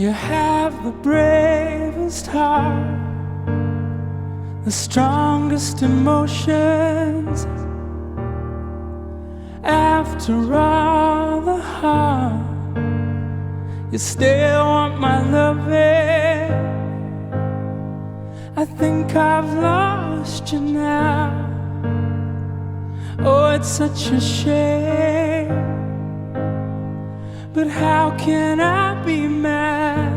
You have the bravest heart, the strongest emotions. After all the harm, you still want my loving. I think I've lost you now. Oh, it's such a shame. But how can I be mad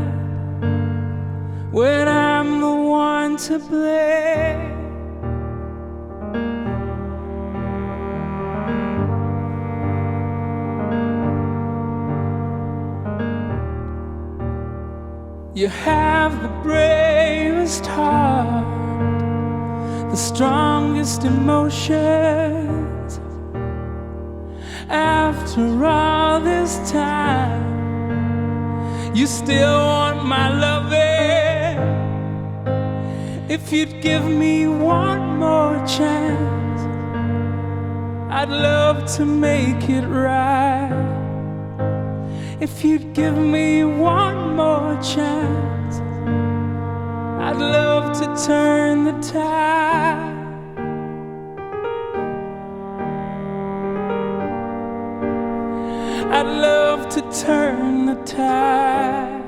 when I'm the one to blame? You have the bravest heart, the strongest emotions. After all this time, you still want my loving. If you'd give me one more chance, I'd love to make it right. If you'd give me one more chance, I'd love to turn the tide. I'd love to turn the tide.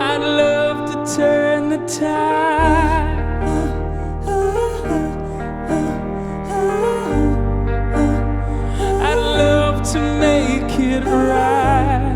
I'd love to turn the tide. I'd love to make it right.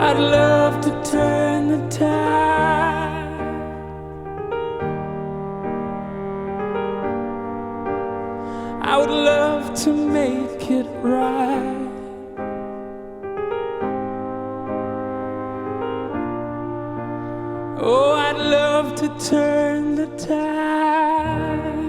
I'd love to turn the tide. I would love to make it right. Oh, I'd love to turn the tide.